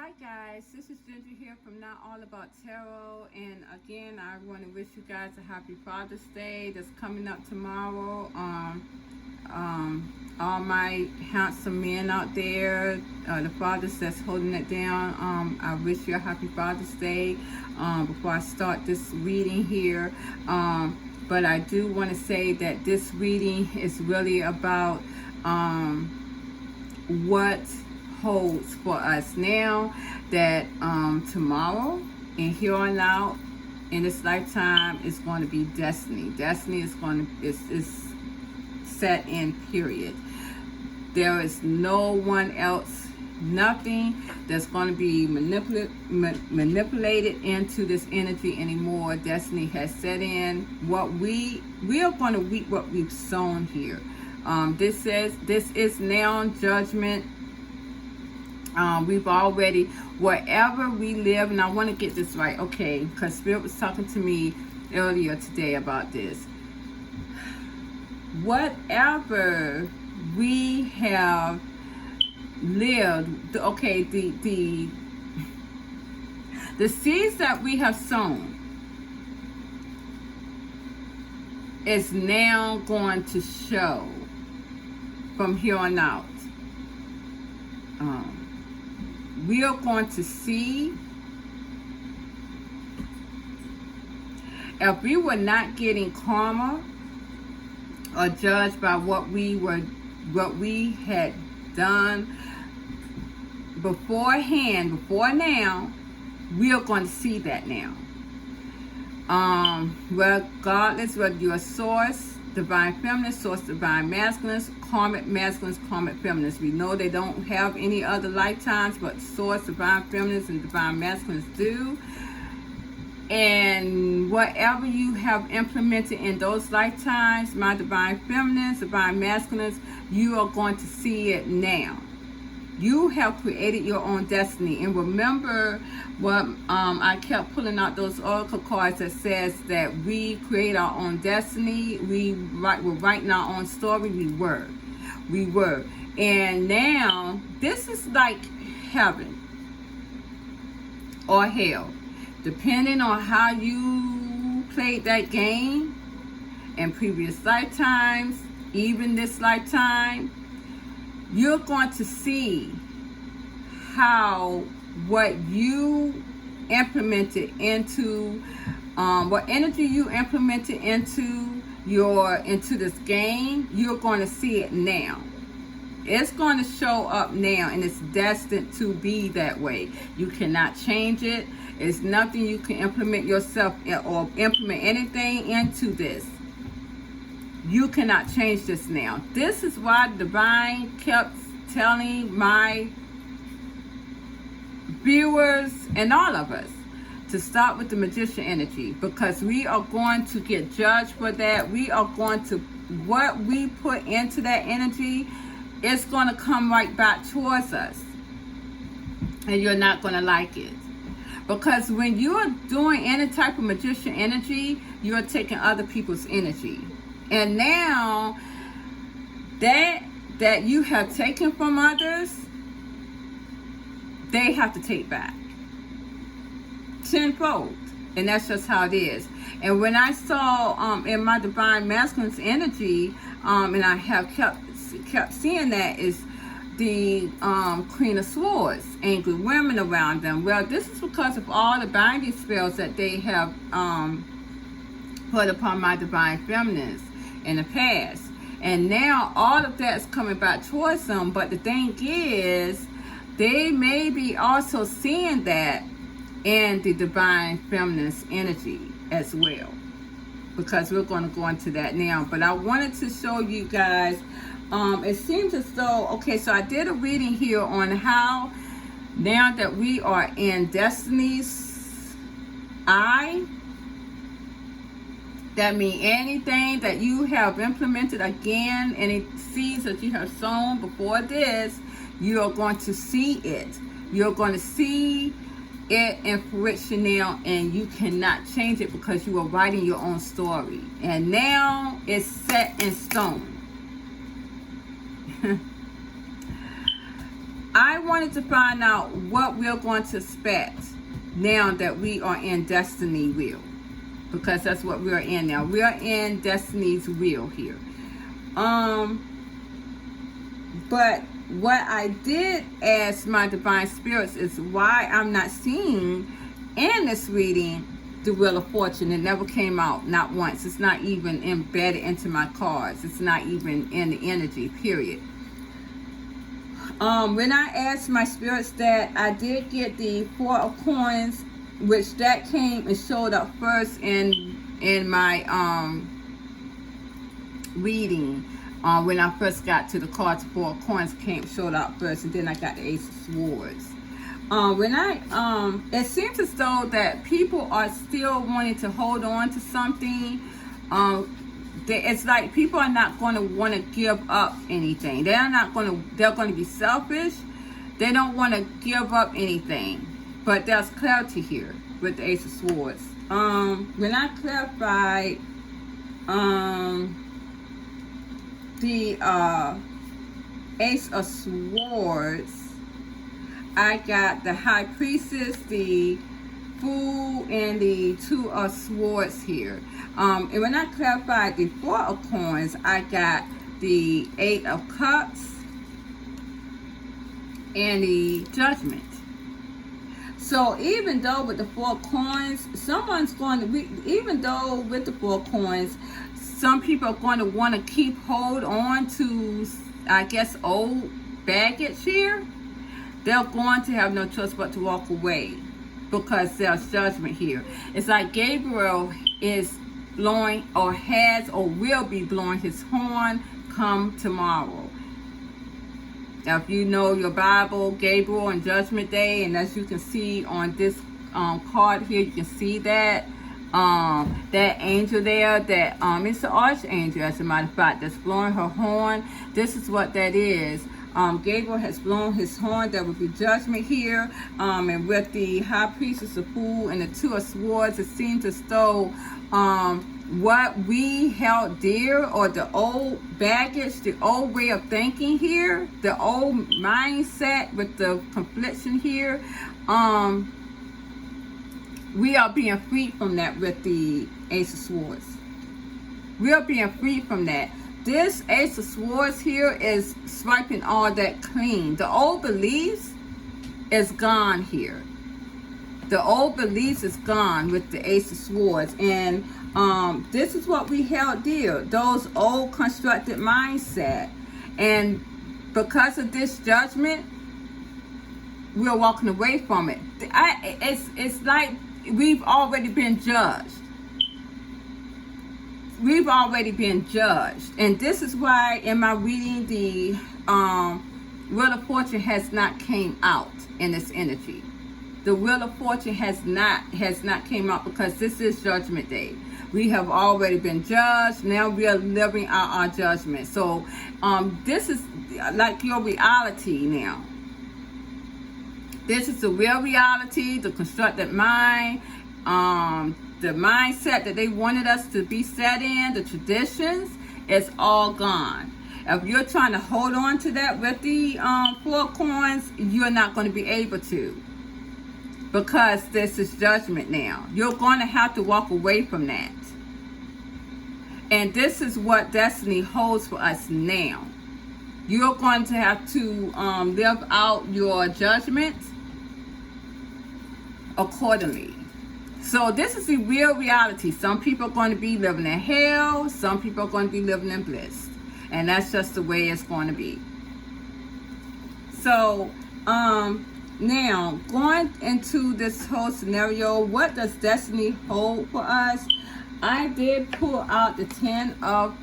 Hi guys, this is Ginger here from Not All About Tarot, and again I want to wish you guys a happy Father's Day that's coming up tomorrow. All my handsome men out there, the fathers that's holding it down, I wish you a happy Father's Day. Before I start this reading here, but I do want to say that this reading is really about what holds for us now, that tomorrow and here on out in this lifetime is going to be destiny. Destiny is going to is set in, period. There is no one else, nothing that's going to be manipulated into this energy anymore. Destiny has set in. What we are going to reap what we've sown here. This is now judgment. We've already, wherever we live, and I want to get this right, okay, because Spirit was talking to me earlier today about this. Whatever we have lived, okay, the seeds that we have sown is now going to show from here on out. We are going to see, if we were not getting karma or judged by what we had done beforehand, before now, we are going to see that now. Regardless whether you're a source, divine feminine, source, divine masculine, karmic masculines, karmic feminines. We know they don't have any other lifetimes, but source, divine feminines, and divine masculines do. And whatever you have implemented in those lifetimes, my divine feminines, divine masculines, you are going to see it now. You have created your own destiny. And remember what I kept pulling out those oracle cards that says that we create our own destiny. We're writing our own story. We were. And now this is like heaven or hell, depending on how you played that game in previous lifetimes, even this lifetime. You're going to see how what you implemented into, what energy you implemented into this game, you're going to see it now. It's going to show up now, and it's destined to be that way. You cannot change it. It's nothing you can implement yourself or implement anything into this. You cannot change this now. This is why Divine kept telling my viewers and all of us to stop with the magician energy, because we are going to get judged for that. We are going to, what we put into that energy, it's going to come right back towards us. And you're not going to like it. Because when you're doing any type of magician energy, you're taking other people's energy. And now that you have taken from others, they have to take back tenfold. And that's just how it is. And when I saw in my divine masculine's energy, and I have kept seeing that, is the Queen of Swords, angry women around them. Well, this is because of all the binding spells that they have put upon my divine feminines in the past. And now all of that's coming back towards them. But the thing is, they may be also seeing that in the divine feminine's energy as well, because we're going to go into that now. But I wanted to show you guys, it seems as though, okay, so I did a reading here on how now that we are in Destiny's Eye, that means anything that you have implemented again, any seeds that you have sown before this, you are going to see it. You're going to see it in fruition now, and you cannot change it because you are writing your own story. And now it's set in stone. I wanted to find out what we're going to expect now that we are in Destiny Wheel, because that's what we're in now. We are in Destiny's Wheel here. But what I did ask my divine spirits is why I'm not seeing in this reading the Wheel of Fortune. It never came out, not once. It's not even embedded into my cards. It's not even in the energy, period. When I asked my spirits that, I did get the Four of Coins, which that came and showed up first in my reading. When I first got to the cards, Four of Coins showed up first, and then I got the Ace of Swords. It seems as though that people are still wanting to hold on to something. It's like people are not going to want to give up anything. They're going to be selfish. They don't want to give up anything. But there's clarity here with the Ace of Swords. When I clarified the Ace of Swords, I got the High Priestess, the Fool, and the Two of Swords here. And when I clarified the Four of Coins, I got the Eight of Cups and the Judgment. So even though with the Four Coins, even though with the Four Coins, some people are going to want to keep hold on to, I guess, old baggage here. They're going to have no choice but to walk away because there's judgment here. It's like Gabriel is blowing, or has, or will be blowing his horn come tomorrow. Now, if you know your Bible, Gabriel and Judgment Day, and as you can see on this card here, you can see that that angel there, that it's the archangel, as a matter of fact, that's blowing her horn. This is what that is. Gabriel has blown his horn. There will be judgment here. And with the High Priestess, the Fool, and the Two of Swords, it seems as though what we held dear, or the old baggage, the old way of thinking here, the old mindset with the confliction here, we are being freed from that with the Ace of Swords. We are being freed from that. This Ace of Swords here is swiping all that clean. The old beliefs is gone here. The old beliefs is gone with the Ace of Swords. And this is what we held dear. Those old constructed mindset. And because of this judgment, we're walking away from it. It's like we've already been judged. We've already been judged. And this is why in my reading, the Wheel of Fortune has not came out in this energy. The Wheel of Fortune has not came out, because this is Judgment Day. We have already been judged. Now we are living out our judgment. So this is like your reality now. This is the real reality, the constructed mind, the mindset that they wanted us to be set in, the traditions, it's all gone. If you're trying to hold on to that with the Four Coins, you're not going to be able to, because this is judgment now. You're going to have to walk away from that. And this is what destiny holds for us now. You're going to have to live out your judgment accordingly. So this is the real reality. Some people are going to be living in hell. Some people are going to be living in bliss. And that's just the way it's going to be. So now going into this whole scenario, what does destiny hold for us? I did pull out the Ten of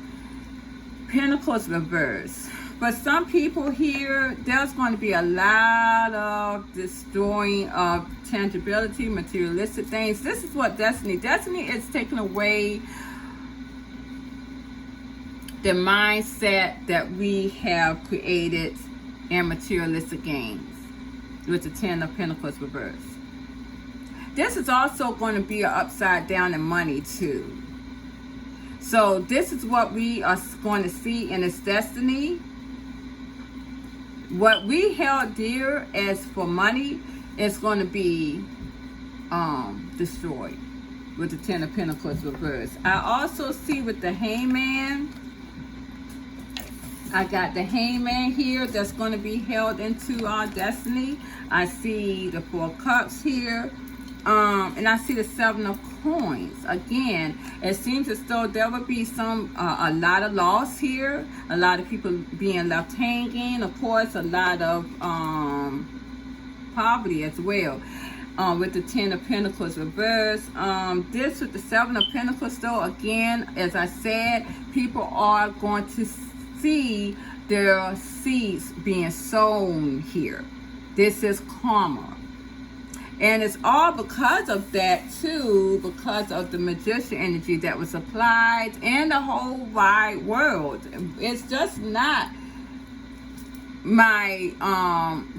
Pentacles reverse. For some people here, there's going to be a lot of destroying of tangibility, materialistic things. This is what destiny is taking away the mindset that we have created in materialistic gains with the Ten of Pentacles reverse. This is also going to be an upside down in money too. So this is what we are going to see in this destiny. What we held dear as for money is going to be destroyed with the Ten of Pentacles reversed. I also see with the Hangman, I got the Hangman here that's going to be held into our destiny. I see the Four of Cups here. And I see the Seven of Coins. Again, it seems as though there will be a lot of loss here. A lot of people being left hanging. Of course, a lot of poverty as well. With the Ten of Pentacles reversed. This with the Seven of Pentacles, though, again, as I said, people are going to see their seeds being sown here. This is karma. And it's all because of that, too, because of the Magician energy that was applied in the whole wide world. It's just not my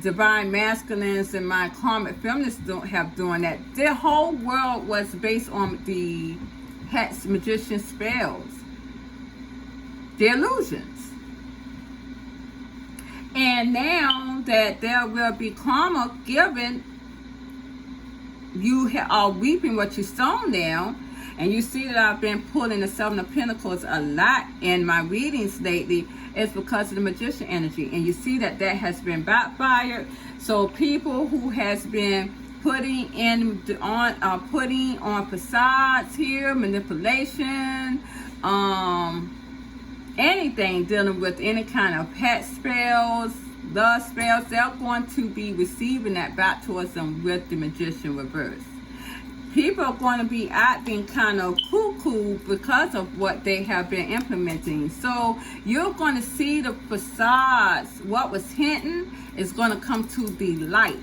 divine masculines and my karmic feminists don't have doing that. The whole world was based on the Hex Magician spells, the illusions. And now that there will be karma given, you are reaping what you sown now. And you see that I've been pulling the Seven of Pentacles a lot in my readings lately. It's because of the Magician energy. And you see that has been backfired. So people who has been putting on facades here, manipulation, anything dealing with any kind of pet spells, love spells, they're going to be receiving that back towards them with the Magician reverse. People are going to be acting kind of cuckoo because of what they have been implementing. So you're going to see the facades, what was hidden is going to come to the light.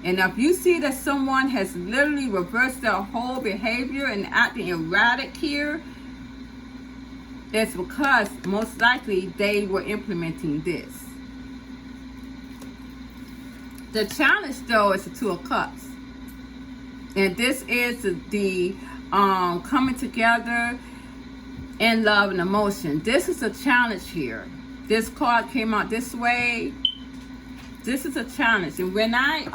And if you see that someone has literally reversed their whole behavior and acting erratic here, it's because most likely they were implementing this. The challenge, though, is the Two of Cups. And this is the coming together in love and emotion. This is a challenge here. This card came out this way. This is a challenge. And when I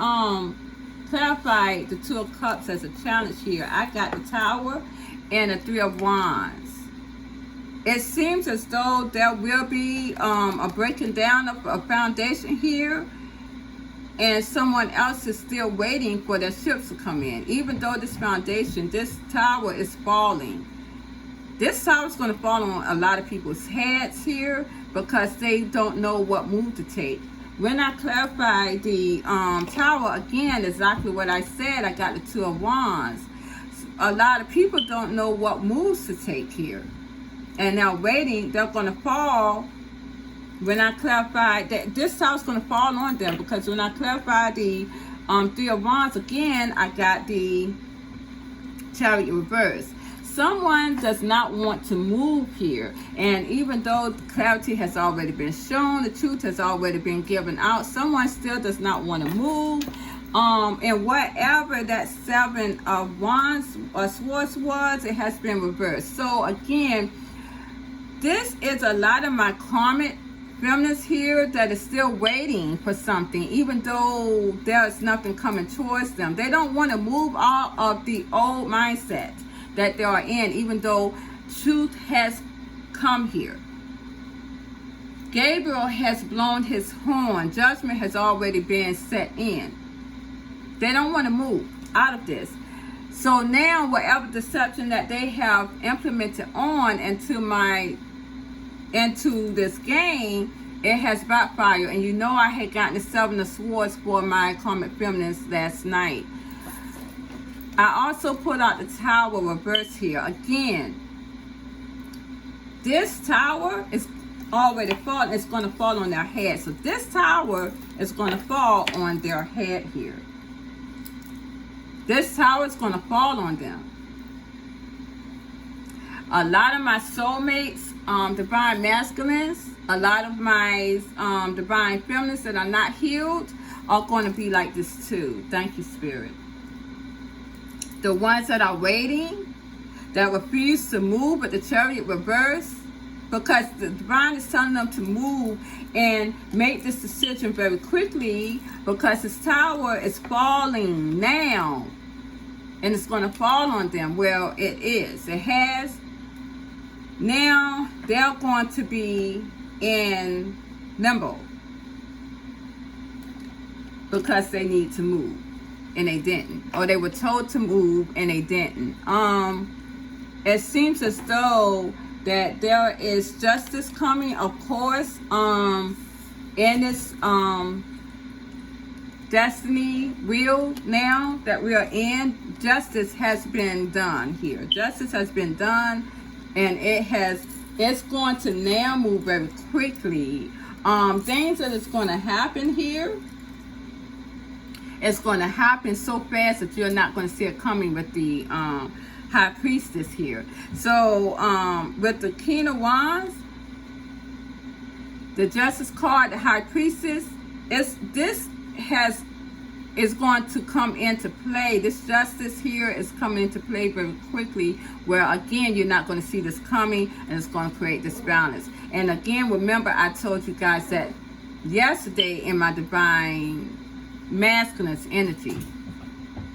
clarified the Two of Cups as a challenge here, I got the Tower and the Three of Wands. It seems as though there will be a breaking down of a foundation here. And someone else is still waiting for their ships to come in. Even though this foundation, this tower is falling. This tower is going to fall on a lot of people's heads here because they don't know what move to take. When I clarify the tower, again, exactly what I said, I got the Two of Wands. A lot of people don't know what moves to take here. And now waiting, they're going to fall. When I clarified that this tower is going to fall on them, because when I clarified the Three of Wands again, I got the Chariot reverse. Someone does not want to move here, and even though clarity has already been shown, the truth has already been given out, someone still does not want to move. And whatever that Seven of Wands or Swords was, it has been reversed. So again, this is a lot of my karmic feminists here that is still waiting for something, even though there's nothing coming towards them. They don't want to move out of the old mindset that they are in, even though truth has come here. Gabriel has blown his horn. Judgment has already been set in. They don't want to move out of this. So now whatever deception that they have implemented on into this game, it has backfired. And you know I had gotten the Seven of Swords for my karmic feminists last night. I also put out the Tower reverse here. Again, this tower is already falling. It's going to fall on their head. So this tower is going to fall on their head here. This tower is going to fall on them. A lot of my soulmates, divine masculines, a lot of my divine feminists that are not healed are going to be like this too. Thank you, Spirit. The ones that are waiting, that refuse to move with the Chariot reverse, because the divine is telling them to move and make this decision very quickly, because this tower is falling now, and it's going to fall on them. Well, it is. It has. Now they're going to be in limbo because they need to move and they didn't, or they were told to move and they didn't. It seems as though that there is justice coming, of course, in this destiny wheel now that we are in. Justice has been done here. Justice has been done, and it's going to now move very quickly. Things that is going to happen here, it's going to happen so fast that you're not going to see it coming with the High Priestess here. So with the King of Wands, the Justice card, the High Priestess, is going to come into play. This justice here is coming into play very quickly, where again you're not going to see this coming, and it's going to create this balance. And again, remember, I told you guys that yesterday in my divine masculine energy,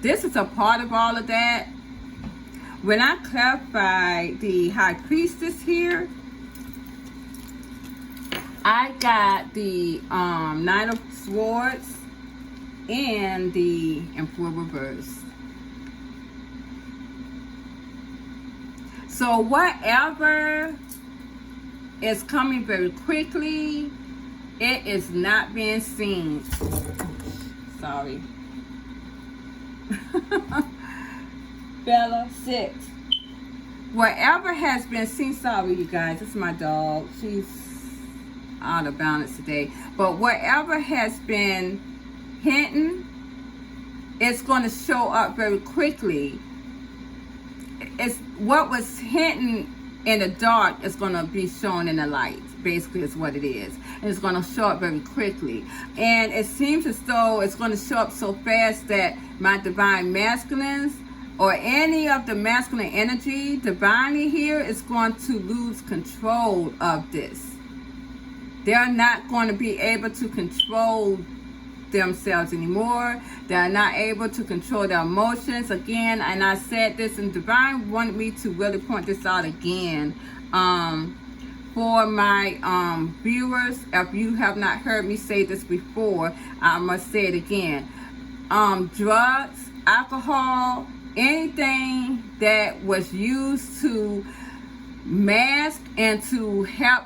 this is a part of all of that. When I clarify the High Priestess here, I got the Knight of Swords and the Emperor reverse. So whatever is coming very quickly, it is not being seen. Sorry. Bella 6. Whatever has been seen, sorry you guys, it's my dog. She's out of balance today. But whatever has been hinting, it's going to show up very quickly. It's what was hinting in the dark is going to be shown in the light. Basically is what it is, and it's going to show up very quickly. And it seems as though it's going to show up so fast that my divine masculines, or any of the masculine energy divinely here, is going to lose control of this. They're not going to be able to control themselves anymore. They're not able to control their emotions again. And I said this, and divine wanted me to really point this out again. For my viewers, if you have not heard me say this before, I must say it again. Drugs, alcohol, anything that was used to mask and to help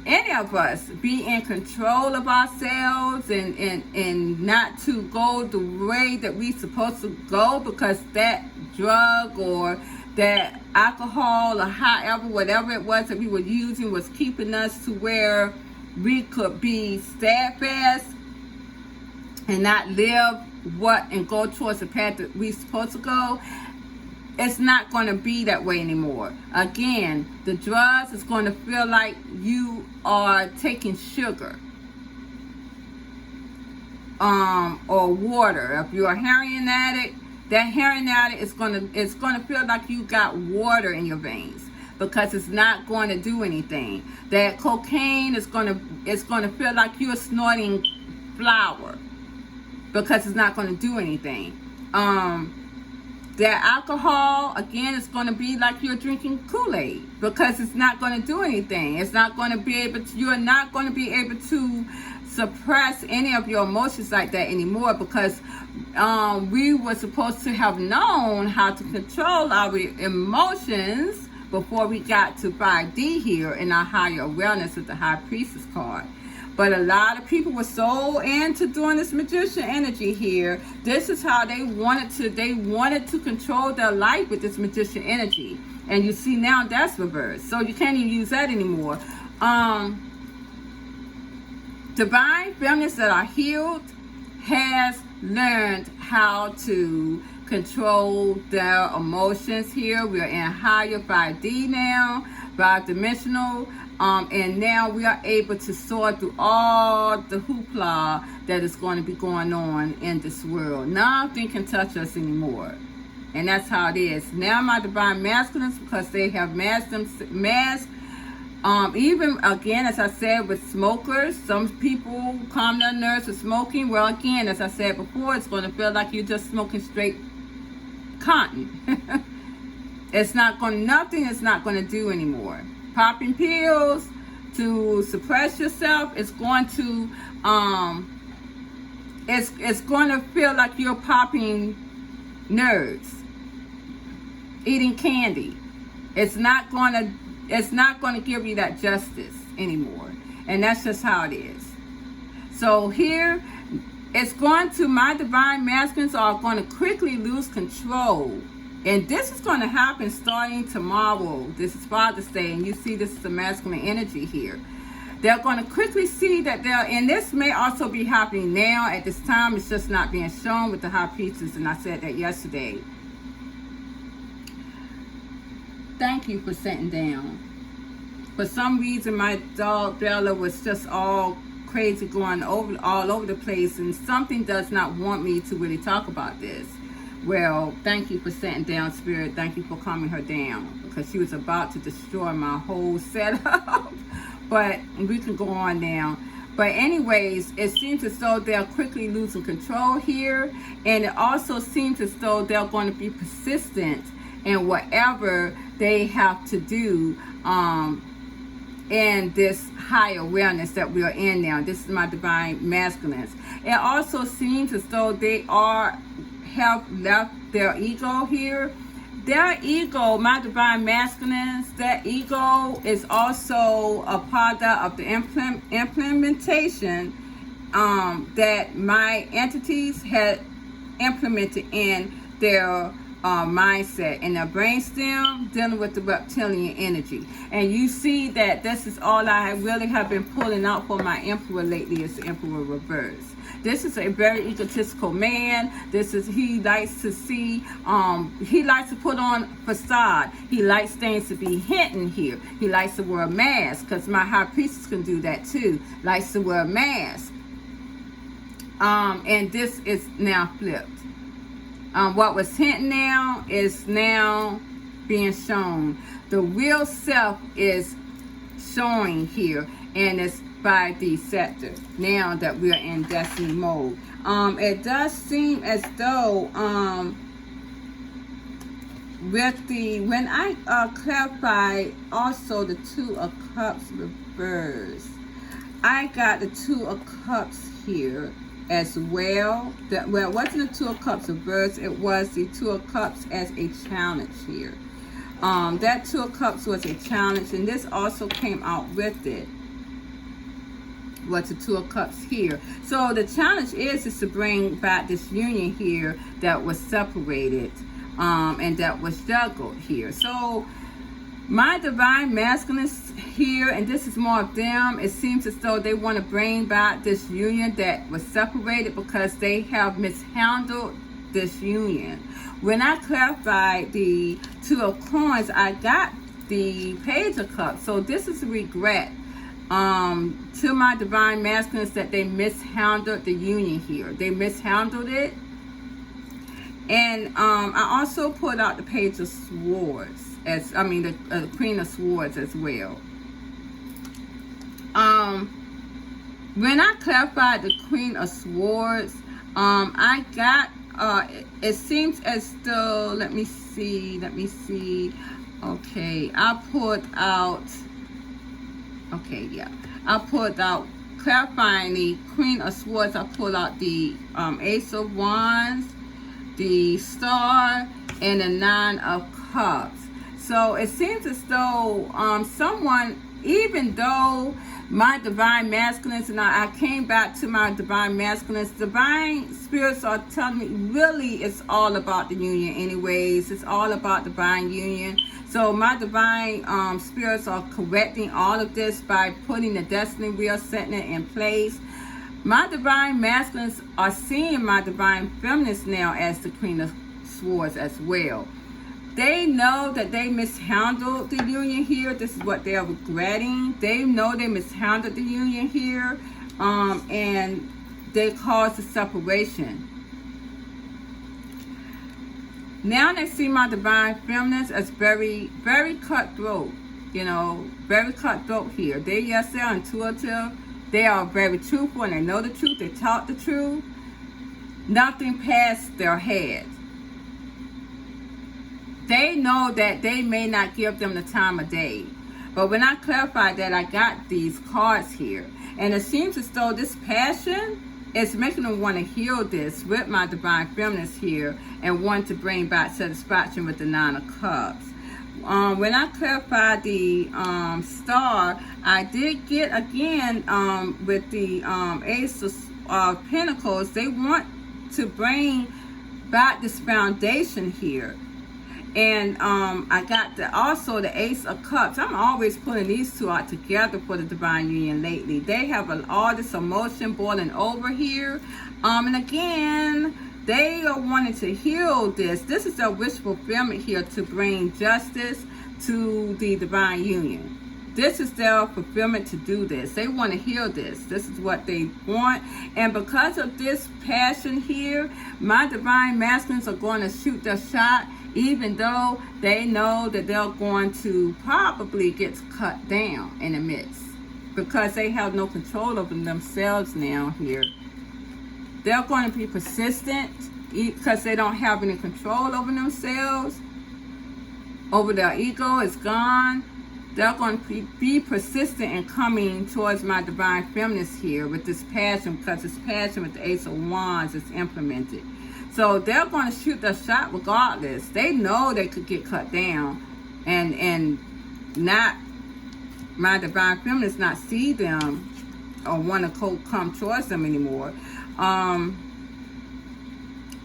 any of us be in control of ourselves and not to go the way that we're supposed to go, because that drug or that alcohol or however, whatever it was that we were using was keeping us to where we could be steadfast and not live and go towards the path that we're supposed to go. It's not going to be that way anymore. Again, the drugs is going to feel like you are taking sugar or water. If you're a heroin addict, that heroin addict is going to feel like you got water in your veins, because it's not going to do anything. That cocaine is going to feel like you're snorting flour, because it's not going to do anything. That alcohol, again, is going to be like you're drinking Kool-Aid, because it's not going to do anything. It's not going to be able to, you're not going to be able to suppress any of your emotions like that anymore, because we were supposed to have known how to control our emotions before we got to 5D here in our higher awareness with the High Priestess card. But a lot of people were so into doing this magician energy here. This is how they wanted to control their life with this magician energy. And you see now that's reversed. So you can't even use that anymore. Divine feminists that are healed has learned how to control their emotions here. We are in higher 5D now, 5-dimensional. And now we are able to sort through all the hoopla that is going to be going on in this world. Nothing can touch us anymore. And that's how it is. Now my divine masculines, because they have masked Even again, as I said, with smokers, some people calm their nerves with smoking. Well, again, as I said before, it's going to feel like you're just smoking straight cotton. It's not going, nothing is not going to do anymore. Popping pills to suppress yourself, it's going to it's going to feel like you're popping nerves. Eating candy, it's not going to give you that justice anymore, and that's just how it is. So here, it's going to, my divine masculines are going to quickly lose control, and this is going to happen starting tomorrow. This is Father's Day, and you see this is the masculine energy here. They're going to quickly see that and this may also be happening now at this time. It's just not being shown with the high priestess, and I said that yesterday. Thank you for sitting down. For some reason, my dog Bella was just all crazy, going all over the place, and something does not want me to really talk about this. Well, thank you for sitting down, Spirit. Thank you for calming her down, because she was about to destroy my whole setup. But we can go on now. But anyways, it seems as though they're quickly losing control here, and it also seems as though they're going to be persistent in whatever they have to do in this high awareness that we are in now. This is my divine masculines. It also seems as though they have left their ego here. Their ego, my divine masculines, their ego is also a product of the implementation that my entities had implemented in their mindset and their brainstem, dealing with the reptilian energy. And you see that this is all I really have been pulling out for my emperor lately, is the emperor reverse. This is a very egotistical man. He likes to see, he likes to put on facade. He likes things to be hidden here. He likes to wear a mask, because my high priestess can do that too. Likes to wear a mask. And this is now flipped. What was hidden now is now being shown. The real self is showing here, and it's by the scepter now that we're in destiny mode. It does seem as though when I clarified also the Two of Cups reverse, I got the Two of Cups here as well. Well, it wasn't the Two of Cups reverse, it was the Two of Cups as a challenge here. That Two of Cups was a challenge, and this also came out with it. What's the Two of Cups here? So the challenge is to bring back this union here that was separated and that was juggled here. So my divine masculines here, and this is more of them, it seems as though they want to bring back this union that was separated because they have mishandled this union. When I clarified the Two of Coins, I got the Page of Cups. So this is a regret to my divine masculines that they mishandled the union here. They mishandled it. And I also put out the Page of Swords, the Queen of Swords as well. When I clarified the Queen of Swords, I got it seems as though, let me see, okay, I put out clarifying the Queen of Swords. I pulled out the Ace of Wands, the Star, and the Nine of Cups. So it seems as though someone, even though my divine masculines, and I came back to my divine masculines, divine spirits are telling me really it's all about the union anyways. It's all about divine union. So my divine spirits are correcting all of this by putting the destiny wheel, setting it in place. My divine masculines are seeing my divine feminines now as the Queen of Swords as well. They know that they mishandled the union here. This is what they're regretting. They know they mishandled the union here, and they caused a separation. Now they see my divine feminines as very, very cutthroat. you know, very cutthroat here. They are intuitive. They are very truthful and they know the truth. They talk the truth. Nothing past their head. They know that they may not give them the time of day. But when I clarified that, I got these cards here. And it seems as though this passion is making them want to heal this with my divine feminines here and want to bring back satisfaction with the Nine of Cups. When I clarified the star, I did get again with the Ace of Pentacles. They want to bring back this foundation here. And I got also the Ace of Cups. I'm always putting these two out together for the Divine Union lately. They have all this emotion boiling over here. And again, they are wanting to heal this. This is their wish fulfillment here to bring justice to the Divine Union. This is their fulfillment to do this. They want to heal this. This is what they want. And because of this passion here, my Divine Masculines are going to shoot their shot, even though they know that they're going to probably get cut down in the midst, because they have no control over themselves now here. They're going to be persistent because they don't have any control over themselves. Over their ego is gone. They're going to be persistent in coming towards my divine feminines here with this passion, because this passion with the Ace of Wands is implemented. So they're going to shoot their shot regardless. They know they could get cut down and not, my divine feminines not see them or want to come towards them anymore.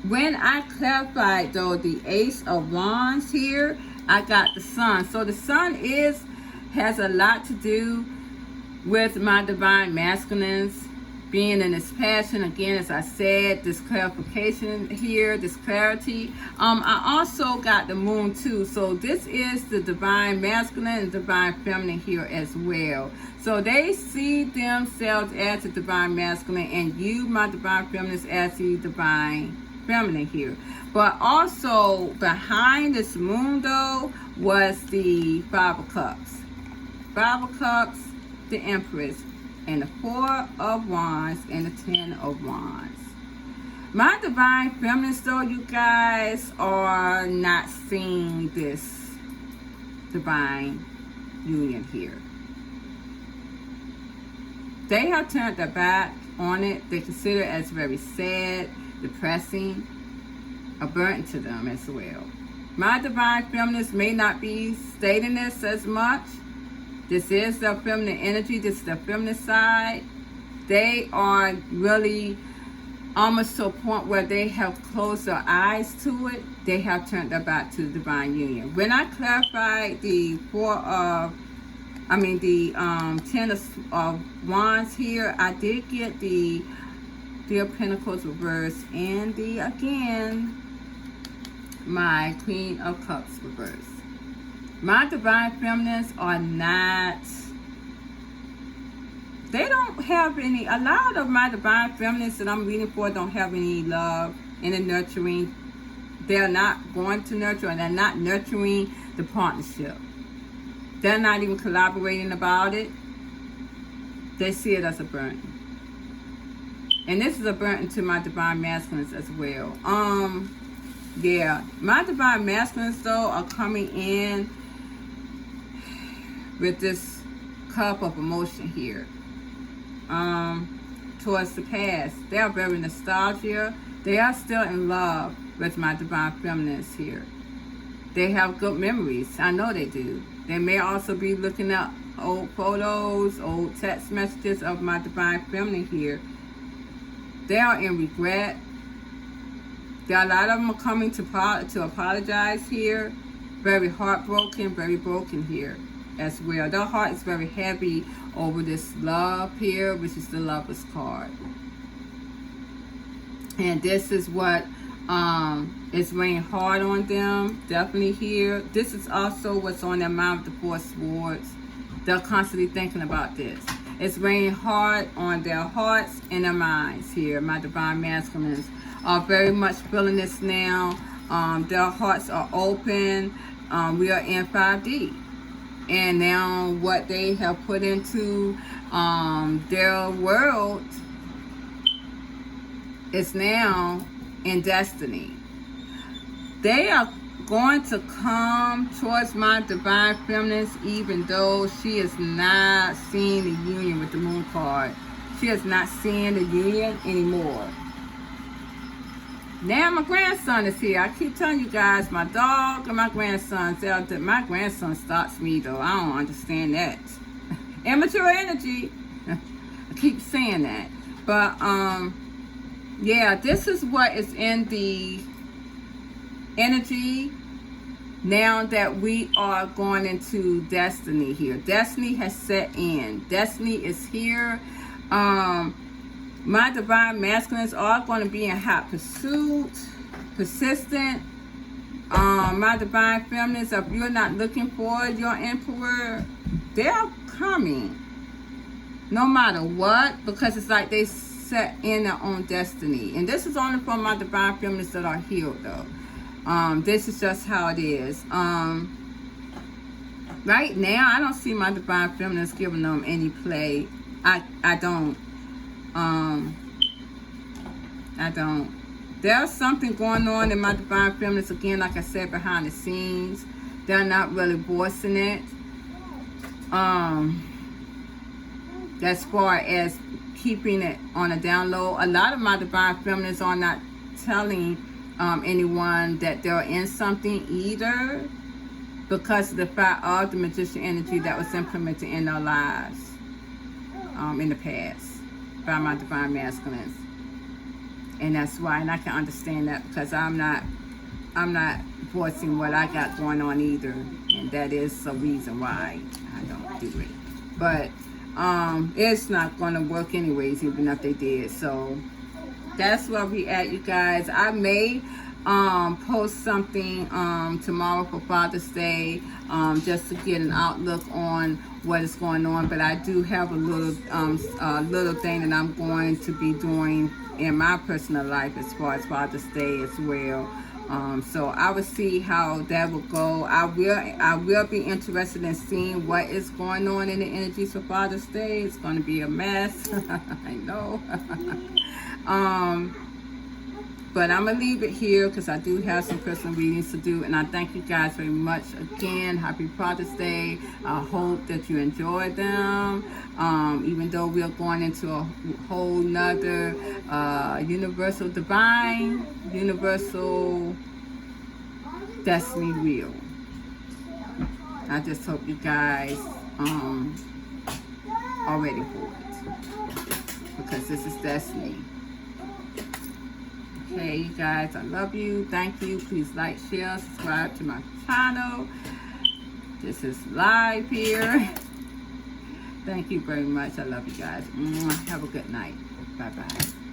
When I clarified though the Ace of Wands here, I got the Sun. So the Sun has a lot to do with my divine masculines being in this passion. Again, as I said, this clarification here, this clarity. I also got the Moon too. So this is the divine masculine and divine feminine here as well. So they see themselves as the divine masculine, and you, my divine feminines, as the divine feminine here. But also behind this Moon though was the Five of Cups. Five of Cups, the Empress, and the Four of Wands, and the Ten of Wands. My divine feminines though, you guys are not seeing this divine union here. They have turned their back on it. They consider it as very sad, depressing, a burden to them as well. My divine feminines may not be stating this as much. This is their feminine energy. This is their feminine side. They are really almost to a point where they have closed their eyes to it. They have turned their back to the divine union. When I clarified the Ten of Wands here, I did get the Three of Pentacles reverse and my Queen of Cups reverse. My divine feminines are not, they don't have any, a lot of my divine feminines that I'm reading for don't have any love and the nurturing. They're not going to nurture, and they're not nurturing the partnership. They're not even collaborating about it. They see it as a burden. And this is a burden to my divine masculines as well. Yeah, my divine masculines though are coming in with this cup of emotion here towards the past. They are very nostalgic. They are still in love with my divine feminines here. They have good memories. I know they do. They may also be looking at old photos, old text messages of my divine feminine here. They are in regret. There are a lot of them are coming to apologize here. Very heartbroken, very broken here as well. Their heart is very heavy over this love here, which is the Lover's card. And this is what is weighing hard on them, definitely here. This is also what's on their mind with the Four of Swords. They're constantly thinking about this. It's weighing hard on their hearts and their minds here. My divine masculines are very much feeling this now. Their hearts are open. We are in 5D. And now what they have put into their world is now in destiny. They are going to come towards my divine feminine, even though she is not seeing the union with the moon card. She is not seeing the union anymore. Now my grandson is here. I keep telling you guys, my dog and my grandson. My grandson stalks me though. I don't understand that. Immature energy. I keep saying that. But yeah, this is what is in the energy now that we are going into destiny here. Destiny has set in. Destiny is here. My divine masculines are going to be in hot pursuit, persistent. My divine feminines, if you're not looking for your emperor, they're coming no matter what, because it's like they set in their own destiny. And this is only for my divine feminines that are healed though. This is just how it is. Right now, I don't see my divine feminines giving them any play. I don't. I don't. There's something going on in my divine feminines, again, like I said, behind the scenes. They're not really voicing it. As far as keeping it on a down low, a lot of my divine feminines are not telling anyone that they're in something either, because of the fact of the magician energy that was implemented in their lives in the past by my divine masculines. And that's why, and I can understand that, because I'm not voicing what I got going on either, and that is a reason why I don't do it. But it's not going to work anyways, even if they did. So that's where we at, you guys. I may post something tomorrow for Father's Day, just to get an outlook on what is going on. But I do have a little thing that I'm going to be doing in my personal life as far as Father's Day as well. So I will see how that will go. I will be interested in seeing what is going on in the energies for Father's Day. It's going to be a mess. I know. But I'm going to leave it here because I do have some personal readings to do. And I thank you guys very much again. Happy Father's Day. I hope that you enjoyed them. Even though we are going into a whole nother universal divine, universal destiny wheel. I just hope you guys are ready for it, because this is destiny. Okay, you guys, I love you. Thank you. Please like, share, subscribe to my channel. This is live here. Thank you very much. I love you guys. Have a good night. Bye-bye.